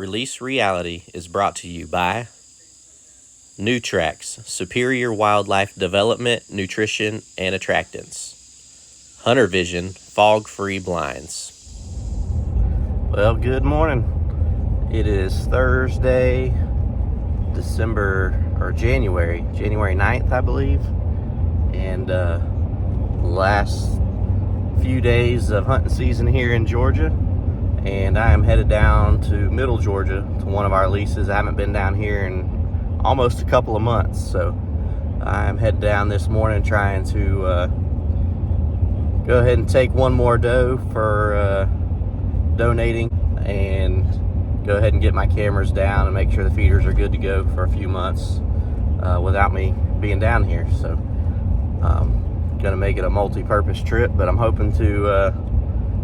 Release Reality is brought to you by New Tracks, Superior Wildlife Development, Nutrition, and Attractants. Hunter Vision, Fog-Free Blinds. Well, good morning. It is Thursday, January 9th, I believe. And last few days of hunting season here in Georgia. And I am headed down to Middle Georgia to one of our leases. I haven't been down here in almost a couple of months, so I'm headed down this morning trying to go ahead and take one more doe for donating, and go ahead and get my cameras down and make sure the feeders are good to go for a few months without me being down here. So gonna make it a multi-purpose trip, but I'm hoping to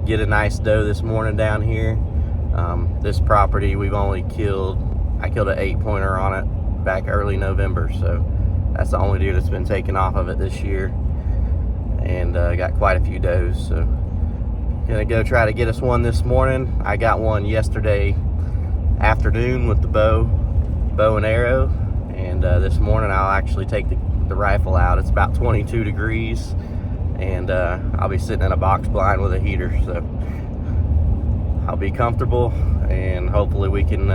get a nice doe this morning down here. This property I killed an 8-pointer on it back early November, so that's the only deer that's been taken off of it this year, and got quite a few does. So gonna go try to get us one this morning. I got one yesterday afternoon with the bow and arrow, and this morning I'll actually take the rifle out. It's about 22 degrees, and I'll be sitting in a box blind with a heater, so I'll be comfortable, and hopefully we can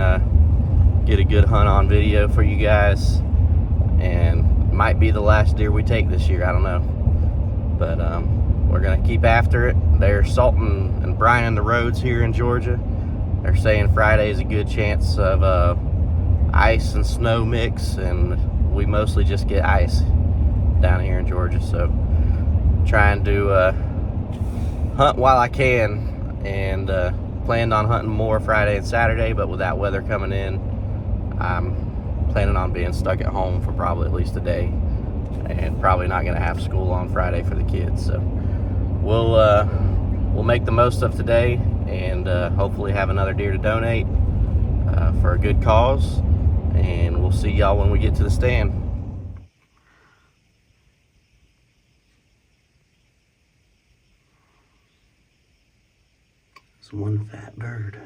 get a good hunt on video for you guys. And it might be the last deer we take this year, I don't know, but we're gonna keep after it. They're salting and brining the roads here in Georgia. They're saying Friday is a good chance of ice and snow mix, and we mostly just get ice down here in Georgia, so trying to hunt while I can, and planned on hunting more Friday and Saturday, but with that weather coming in, I'm planning on being stuck at home for probably at least a day, and probably not going to have school on Friday for the kids. So we'll make the most of today, and hopefully have another deer to donate for a good cause, and we'll see y'all when we get to the stand. It's one fat bird.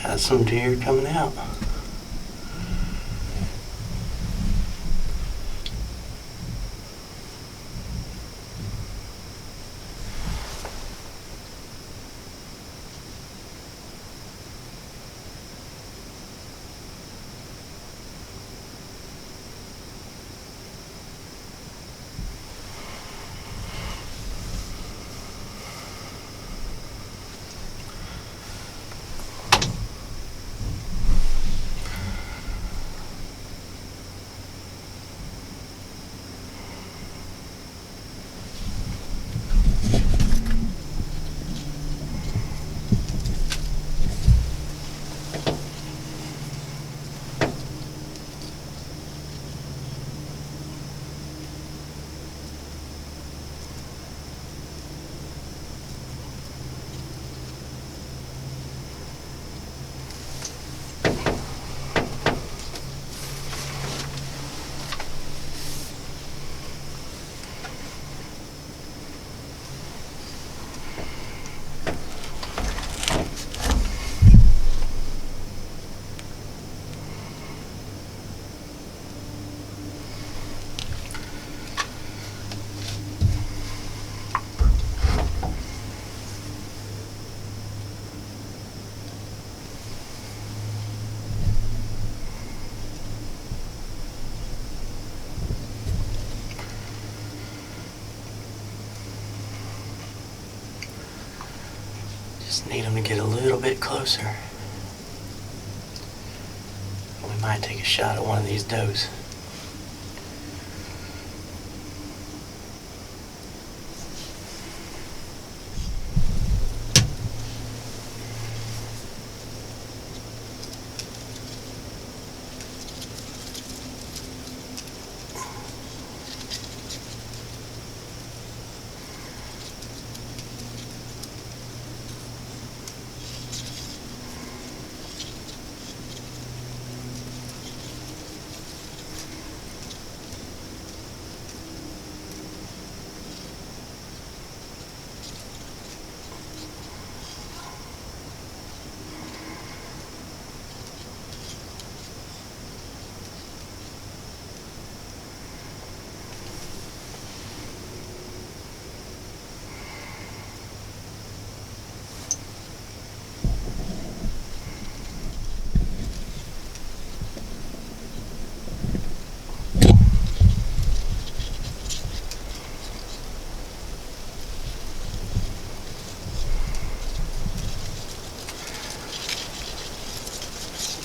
Got some deer coming out. Just need them to get a little bit closer. We might take a shot at one of these does.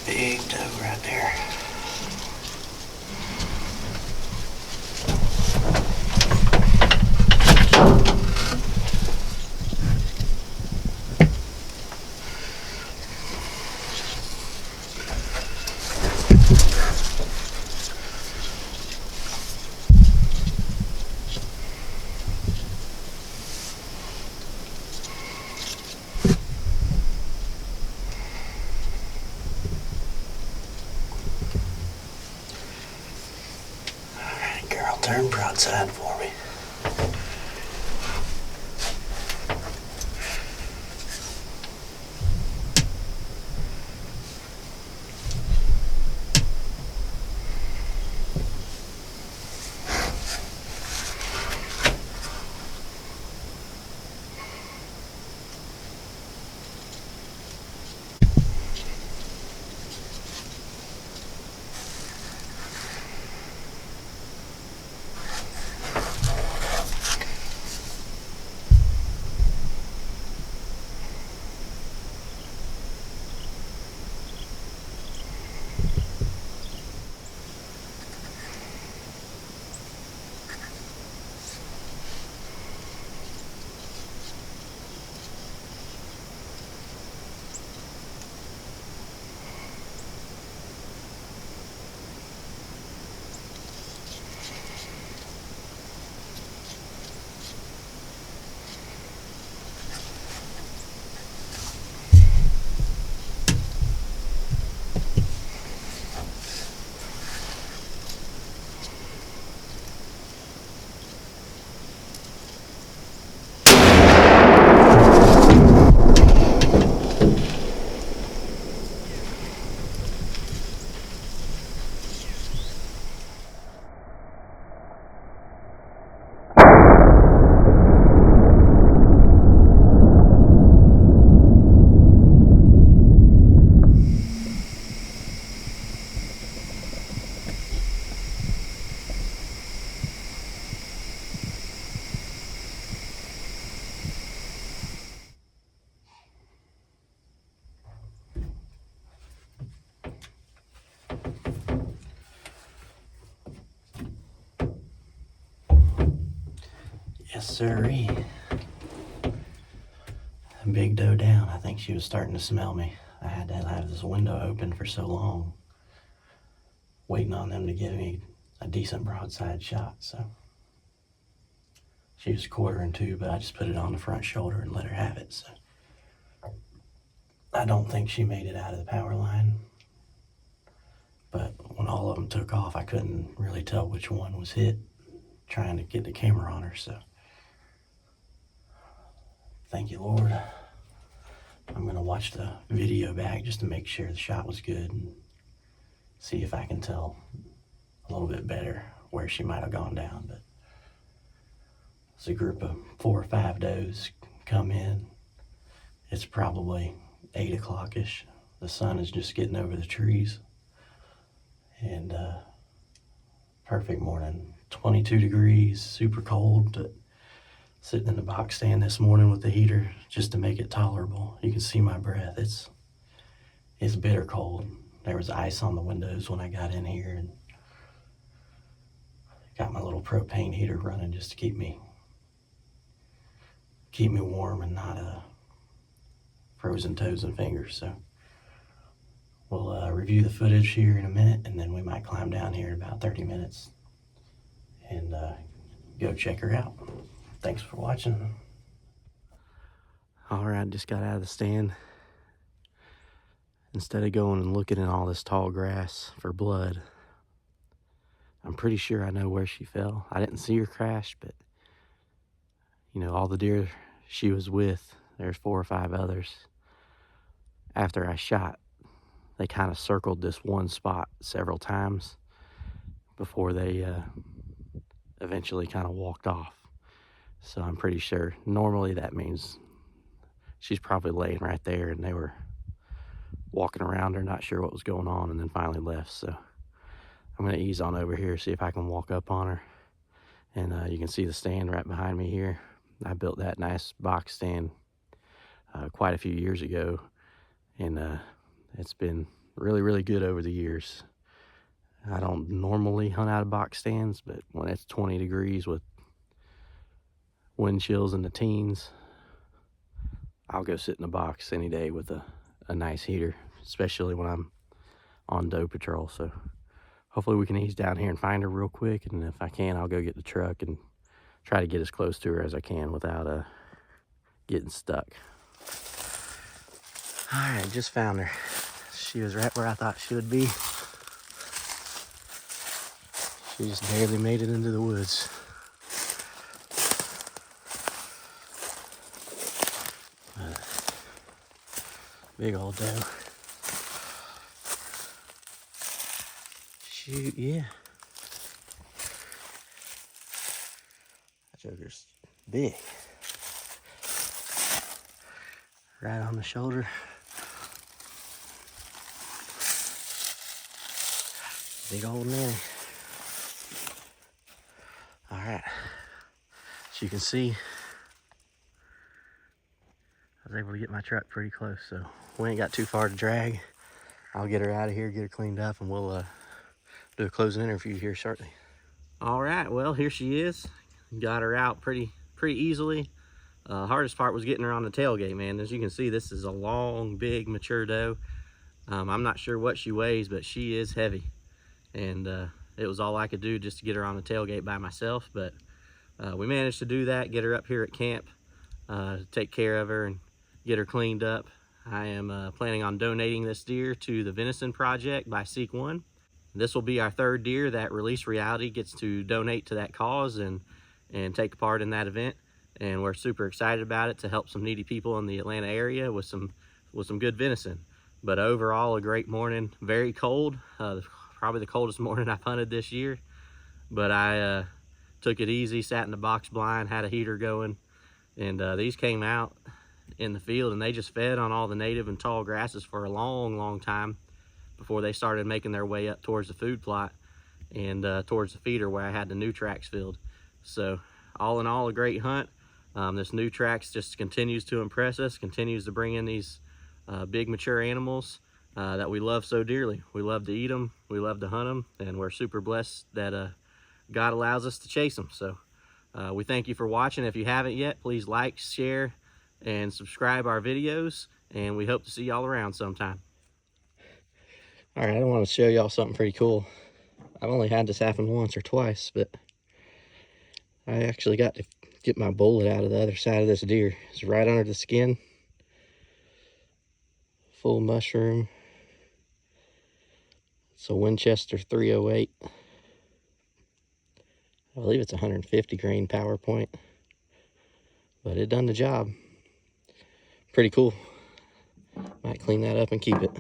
Big doe right there. Girl, turn broadside for me. Yes, sirree. Big doe down. I think she was starting to smell me. I had to have this window open for so long, waiting on them to give me a decent broadside shot. So she was quartering too, but I just put it on the front shoulder and let her have it. So I don't think she made it out of the power line. But when all of them took off, I couldn't really tell which one was hit, trying to get the camera on her. So thank you, Lord. I'm going to watch the video back just to make sure the shot was good and see if I can tell a little bit better where she might have gone down. But it's a group of 4 or 5 does come in. It's probably 8 o'clock-ish. The sun is just getting over the trees. And perfect morning. 22 degrees, super cold, but Sitting in the box stand this morning with the heater just to make it tolerable. You can see my breath. It's bitter cold. There was ice on the windows when I got in here, and got my little propane heater running just to keep me warm and not frozen toes and fingers. So we'll review the footage here in a minute, and then we might climb down here in about 30 minutes and go check her out. Thanks for watching. All right, just got out of the stand. Instead of going and looking at all this tall grass for blood, I'm pretty sure I know where she fell. I didn't see her crash, but you know, all the deer she was with, there's 4 or 5 others. After I shot, they kind of circled this one spot several times before they eventually kind of walked off. So I'm pretty sure normally that means she's probably laying right there and they were walking around her, not sure what was going on, and then finally left. So I'm gonna ease on over here, see if I can walk up on her. And you can see the stand right behind me here. I built that nice box stand quite a few years ago, and it's been really, really good over the years. I don't normally hunt out of box stands, but when it's 20 degrees with wind chills in the teens, I'll go sit in a box any day with a nice heater, especially when I'm on doe patrol. So hopefully we can ease down here and find her real quick, and if I can, I'll go get the truck and try to get as close to her as I can without getting stuck. All right, just found her. She was right where I thought she would be. She just barely made it into the woods. Big old doe. Shoot, yeah. That joker's big. Right on the shoulder. Big old Nanny. All right. As you can see, I was able to get my truck pretty close, so we ain't got too far to drag. I'll get her out of here, get her cleaned up, and we'll do a closing interview here shortly. All right, well, here she is. Got her out pretty easily. Hardest part was getting her on the tailgate, man. As you can see, this is a long, big, mature doe. I'm not sure what she weighs, but she is heavy. And it was all I could do just to get her on the tailgate by myself. But we managed to do that, get her up here at camp, take care of her and get her cleaned up. I am planning on donating this deer to the Venison Project by Seek One. This will be our 3rd deer that Release Reality gets to donate to that cause and take part in that event. And we're super excited about it to help some needy people in the Atlanta area with some good venison. But overall, a great morning. Very cold, probably the coldest morning I've hunted this year. But I took it easy, sat in the box blind, had a heater going, and these came out in the field and they just fed on all the native and tall grasses for a long time before they started making their way up towards the food plot and towards the feeder where I had the new tracks filled. So all in all, a great hunt. This new tracks just continues to impress us, continues to bring in these big mature animals that we love so dearly. We love to eat them, we love to hunt them, and we're super blessed that God allows us to chase them. So we thank you for watching. If you haven't yet, please like, share, and subscribe our videos, and we hope to see y'all around sometime. All right, I want to show y'all something pretty cool. I've only had this happen once or twice, but I actually got to get my bullet out of the other side of this deer. It's right under the skin. Full mushroom. It's a Winchester 308. I believe it's 150 grain power point, but it done the job. Pretty cool. Might clean that up and keep it.